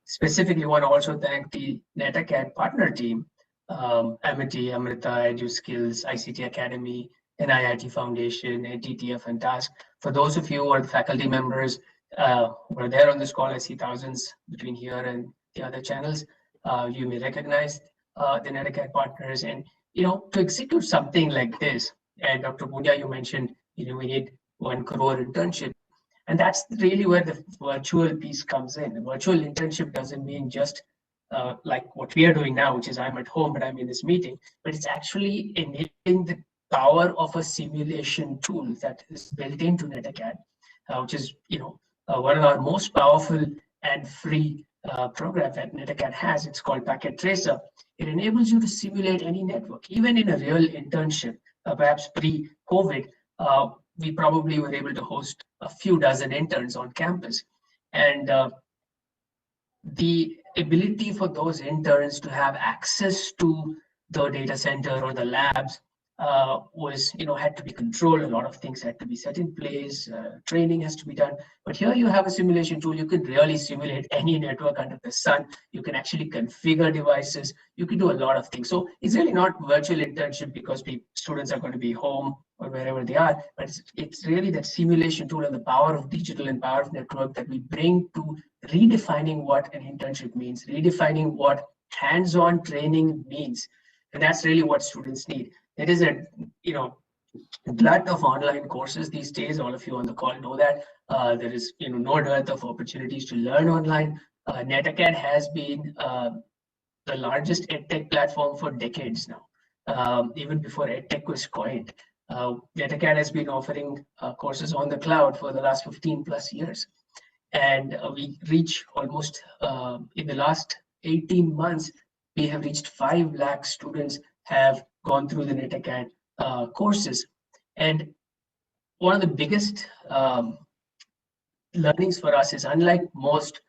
specifically want to also thank the NetAcad partner team, Amity, Amrita, EduSkills, ICT Academy, NIIT Foundation, and TTF and TASK. For those of you who are faculty members who are there on this call, I see thousands between here and the other channels. You may recognize the NetAcad partners, and to execute something like this. And Dr. Punya, you mentioned we need 1 crore internship, and that's really where the virtual piece comes in. The virtual internship doesn't mean just like what we are doing now, which is I'm at home but I'm in this meeting, but it's actually enabling the power of a simulation tool that is built into NetAcad, which is one of our most powerful and free program that NetAcad has. It's called Packet Tracer. It enables you to simulate any network, even in a real internship. Perhaps pre-COVID, we probably were able to host a few dozen interns on campus, and the ability for those interns to have access to the data center or the labs was, had to be controlled. A lot of things had to be set in place. Training has to be done. But here you have a simulation tool. You can really simulate any network under the sun. You can actually configure devices. You can do a lot of things. So it's really not virtual internship because students are going to be home or wherever they are, but it's really that simulation tool and the power of digital and power of network that we bring to redefining what an internship means, redefining what hands-on training means. And that's really what students need. There is a glut of online courses these days. All of you on the call know that. There is no dearth of opportunities to learn online. NetAcad has been the largest edtech platform for decades now. even before EdTech was coined. NetAcad has been offering courses on the cloud for the last 15 plus years. And we reach almost, in the last 18 months, we have reached 5 lakh students have gone through the NetAcad courses. And one of the biggest learnings for us is, unlike most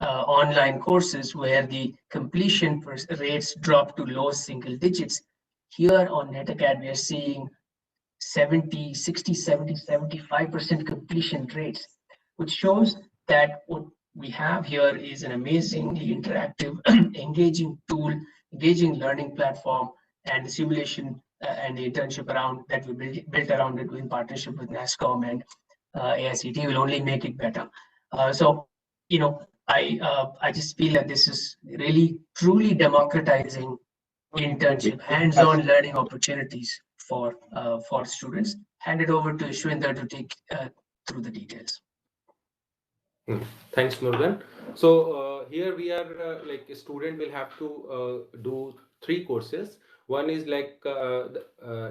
online courses where the completion rates drop to low single digits, here on NetAcad, we are seeing 70, 60, 70, 75% completion rates, which shows that what we have here is an amazingly interactive, engaging tool, engaging learning platform, and the simulation and the internship around that we built around it in partnership with NASSCOM and AICTE will only make it better. So, you know, I just feel that this is really truly democratizing internship, hands-on learning opportunities for students. Hand it over to Ishwinder to take through the details. Thanks, Murugan. So here we are, like a student will have to do 3 courses. One is like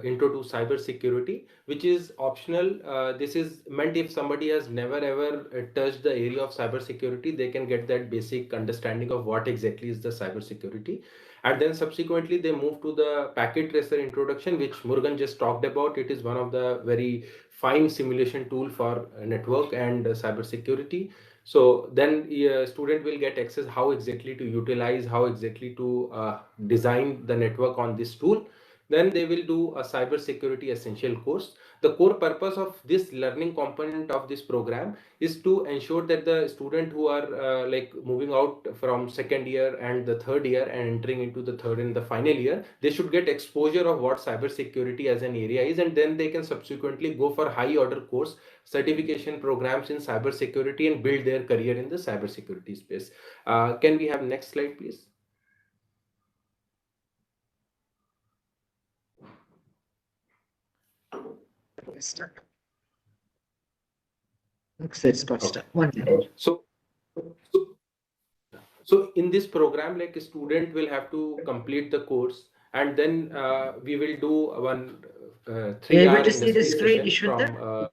intro to cybersecurity, which is optional. This is meant if somebody has never ever touched the area of cybersecurity, they can get that basic understanding of what exactly is the cybersecurity. And then subsequently they move to the packet tracer introduction, which Murugan just talked about. It is one of the very fine simulation tool for network and cybersecurity. So then a student will get access how exactly to utilize, how exactly to design the network on this tool. Then they will do a cybersecurity essential course. The core purpose of this learning component of this program is to ensure that the student who are like moving out from second year and the third year and entering into the third and the final year, they should get exposure of what cybersecurity as an area is, and then they can subsequently go for high order course certification programs in cybersecurity and build their career in the cybersecurity space. Can we have next slide, please? Let's got stuck. 1 minute. So in this program, like a student will have to complete the course, and then we will do one 3-hour able to see the industry screen, session Ishwinder? from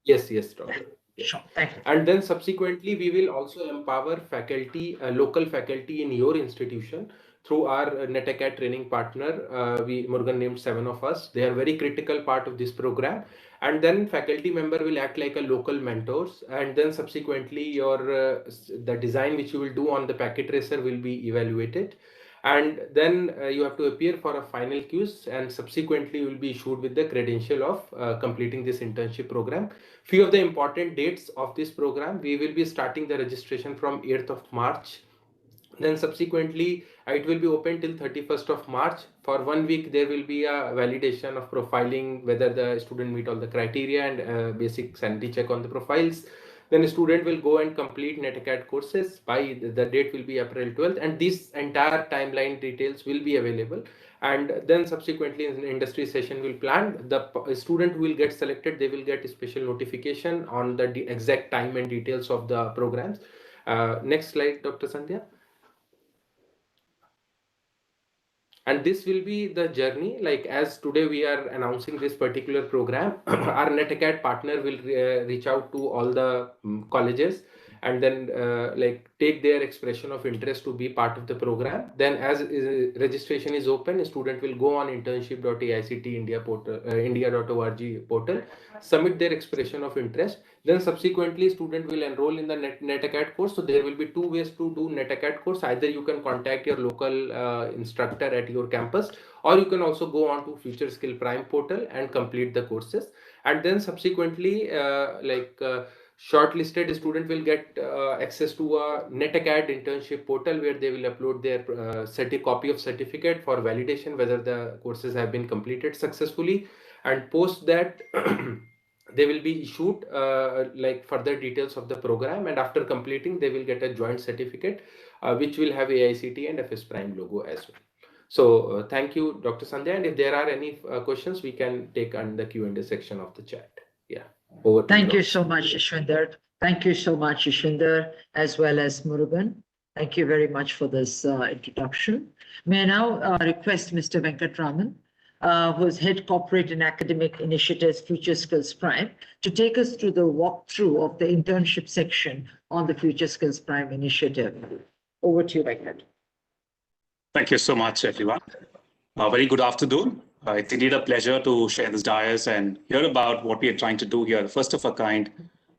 yes, doctor. Sure, thank you. And then subsequently, we will also empower faculty, local faculty in your institution through our NetAcad training partner. Murugan named 7 of us. They are very critical part of this program. And then faculty member will act like a local mentors. And then subsequently, your the design which you will do on the packet tracer will be evaluated. And then you have to appear for a final quiz, and subsequently you will be issued with the credential of completing this internship program. Few of the important dates of this program: we will be starting the registration from 8th of March. Then subsequently it will be open till 31st of March. For 1 week there will be a validation of profiling, whether the student meet all the criteria, and basic sanity check on the profiles. Then a student will go and complete NetAcad courses. By the date will be April 12th, and this entire timeline details will be available. And then subsequently in the industry session will plan. The student who will get selected, they will get a special notification on the exact time and details of the programs. Next slide, Dr. Sandhya. And this will be the journey. Like as today we are announcing this particular program, our NetAcad partner will reach out to all the colleges, and then like take their expression of interest to be part of the program. Then as registration is open, a student will go on internship.AICTE India portal, india.org portal, submit their expression of interest. Then subsequently student will enroll in the NetAcad course. So there will be 2 ways to do NetAcad course. Either you can contact your local instructor at your campus, or you can also go on to FutureSkills Prime portal and complete the courses. And then subsequently shortlisted student will get access to a NetAcad internship portal, where they will upload their copy of certificate for validation whether the courses have been completed successfully. And post that they will be issued like further details of the program, and after completing they will get a joint certificate which will have AICTE and FS Prime logo as well. So thank you, Dr. Sandhya, and if there are any questions we can take on the Q&A section of the chat. Yeah, over to Thank you so much, Ishwinder. Thank you so much, Ishwinder, as well as Murugan. Thank you very much for this introduction. May I now request Mr. Venkatraman, who is Head Corporate and Academic Initiatives FutureSkills Prime, to take us through the walkthrough of the internship section on the FutureSkills Prime initiative. Over to you, Venkat. Thank you so much, everyone. Very good afternoon. It's indeed a pleasure to share this dais and hear about what we are trying to do here, first of a kind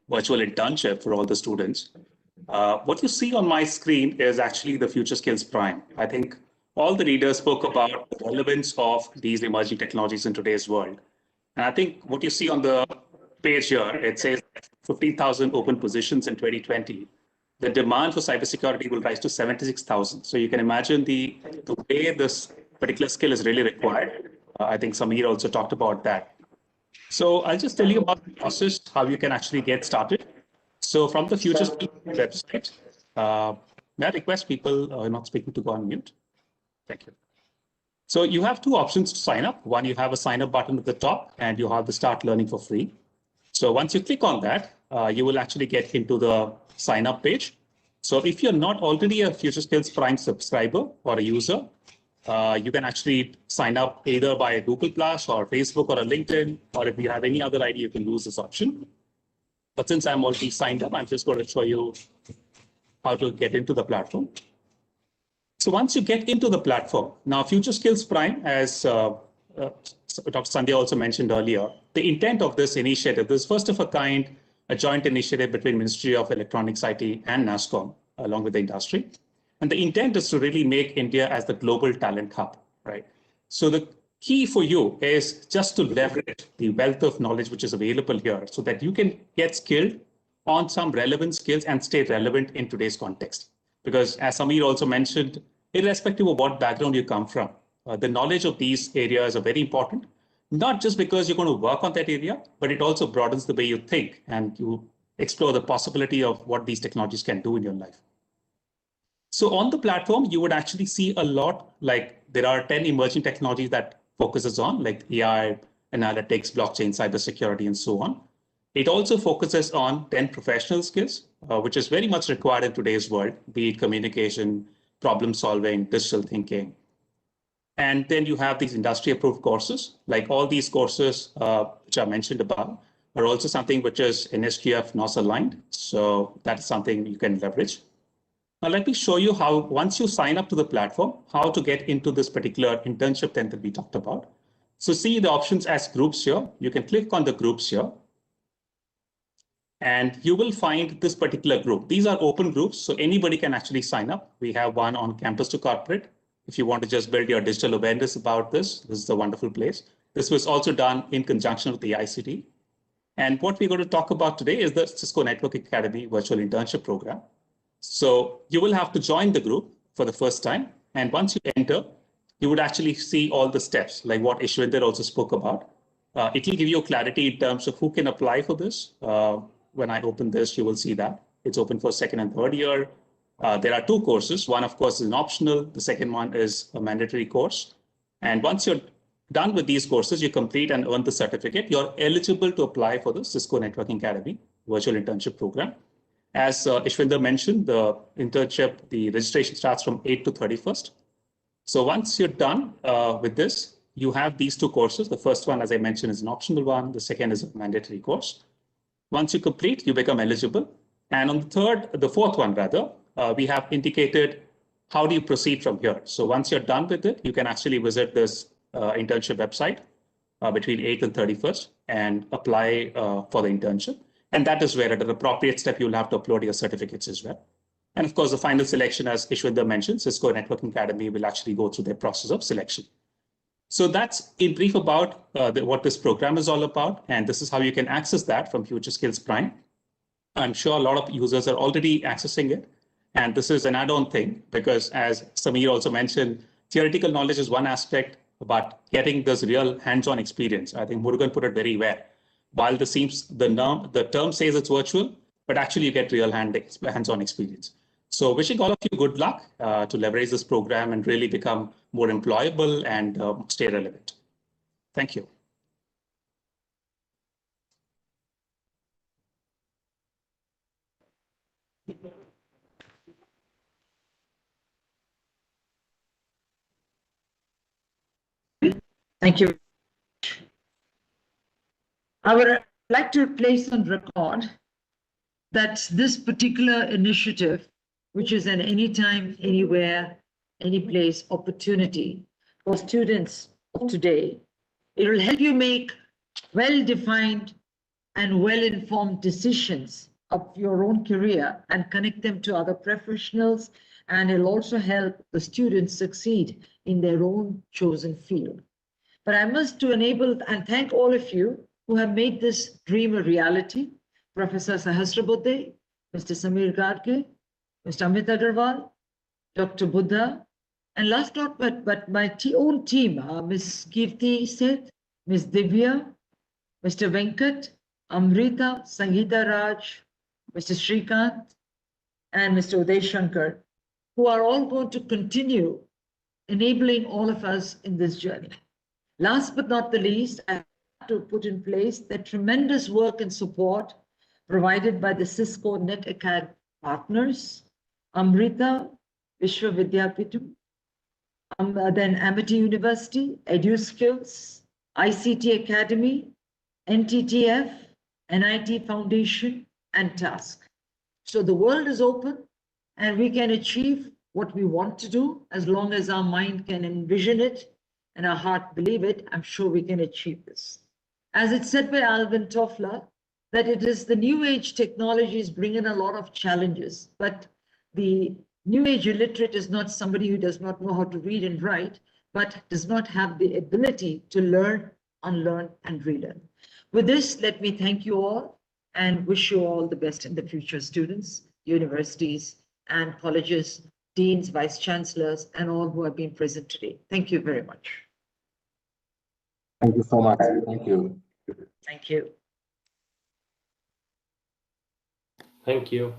virtual internship for all the students. What you see on my screen is actually the FutureSkills Prime. I think all the leaders spoke about the relevance of these emerging technologies in today's world. And I think what you see on the page here, it says 15,000 open positions in 2020. The demand for cybersecurity will rise to 76,000. So you can imagine the way this particular skill is really required. I think Samir also talked about that. So I'll just tell you about the process, how you can actually get started. So from the FutureSkills website, may I request people who are not speaking to go on mute? Thank you. So you have two options to sign up. One, you have a sign up button at the top and you have the start learning for free. So once you click on that, you will actually get into the sign up page. So if you're not already a FutureSkills Prime subscriber or a user, you can actually sign up either by a Google Plus or Facebook or a LinkedIn, or if you have any other ID, you can use this option. But since I'm already signed up, I'm just going to show you how to get into the platform. So once you get into the platform, now FutureSkills Prime, as Dr. Sandhya also mentioned earlier, the intent of this initiative, this first of a kind, a joint initiative between Ministry of Electronics, IT and NASSCOM, along with the industry. And the intent is to really make India as the global talent hub, right? So the key for you is just to leverage the wealth of knowledge which is available here so that you can get skilled on some relevant skills and stay relevant in today's context. Because as Samir also mentioned, irrespective of what background you come from, the knowledge of these areas are very important, not just because you're going to work on that area, but it also broadens the way you think and you explore the possibility of what these technologies can do in your life. So on the platform, you would actually see a lot, like there are 10 emerging technologies that focuses on, like AI, analytics, blockchain, cybersecurity, and so on. It also focuses on 10 professional skills, which is very much required in today's world, be it communication, problem solving, digital thinking. And then you have these industry approved courses, like all these courses, which I mentioned above, are also something which is NSQF NOS aligned. So that's something you can leverage. Now, let me show you how, once you sign up to the platform, how to get into this particular internship then that we talked about. So see the options as groups here. You can click on the groups here. And you will find this particular group. These are open groups, so anybody can actually sign up. We have one on campus to corporate. If you want to just build your digital awareness about this, this is a wonderful place. This was also done in conjunction with the AICTE. And what we're going to talk about today is the Cisco Network Academy Virtual Internship Program. So you will have to join the group for the first time. And once you enter, you would actually see all the steps, like what Ishwinder also spoke about. It will give you clarity in terms of who can apply for this. When I open this, you will see that it's open for second and third year. There are two courses. One, of course, is an optional. The second one is a mandatory course. And once you're done with these courses, you complete and earn the certificate, you're eligible to apply for the Cisco Networking Academy Virtual Internship Program. As Ishwinder mentioned, the internship, the registration starts from 8th to 31st. So once you're done with this, you have these two courses. The first one, as I mentioned, is an optional one. The second is a mandatory course. Once you complete, you become eligible. And on the fourth one rather, we have indicated how do you proceed from here. So once you're done with it, you can actually visit this internship website between 8th and 31st and apply for the internship. And that is where at an appropriate step, you'll have to upload your certificates as well. And of course, the final selection, as Ishwinder mentioned, Cisco Networking Academy will actually go through their process of selection. So that's in brief about what this program is all about. And this is how you can access that from FutureSkills Prime. I'm sure a lot of users are already accessing it. And this is an add-on thing because as Samir also mentioned, theoretical knowledge is one aspect, but getting this real hands-on experience. I think Murugan put it very well. While the term says it's virtual, but actually you get real hands-on experience. So wishing all of you good luck to leverage this program and really become more employable and stay relevant. Thank you. Thank you. I would like to place on record that this particular initiative, which is an anytime, anywhere, any place opportunity for students of today, it will help you make well-defined and well-informed decisions of your own career and connect them to other professionals, and it'll also help the students succeed in their own chosen field. But I must to enable and thank all of you who have made this dream a reality. Professor Sahasrabuddhe, Mr. Samir Garge, Mr. Amit Agarwal, Dr. Buddha, and last not but my own team, Ms. Kirti Seth, Ms. Divya, Mr. Venkat, Amrita, Sangeeta Raj, Mr. Srikant, and Mr. Uday Shankar, who are all going to continue enabling all of us in this journey. Last but not the least, I have to put in place the tremendous work and support provided by the Cisco Net Acad partners, Amrita Vishwavidyapitam, then Amity University, EduSkills, ICT Academy, NTTF, NIT Foundation, and TASK. So the world is open and we can achieve what we want to do as long as our mind can envision it and our heart believe it. I'm sure we can achieve this. As it's said by Alvin Toffler, that it is the new age technologies bring in a lot of challenges, but the new age illiterate is not somebody who does not know how to read and write, but does not have the ability to learn, unlearn, and relearn. With this, let me thank you all and wish you all the best in the future, students, universities, and colleges, deans, vice chancellors, and all who have been present today. Thank you very much. Thank you so much. Thank you. Thank you. Thank you.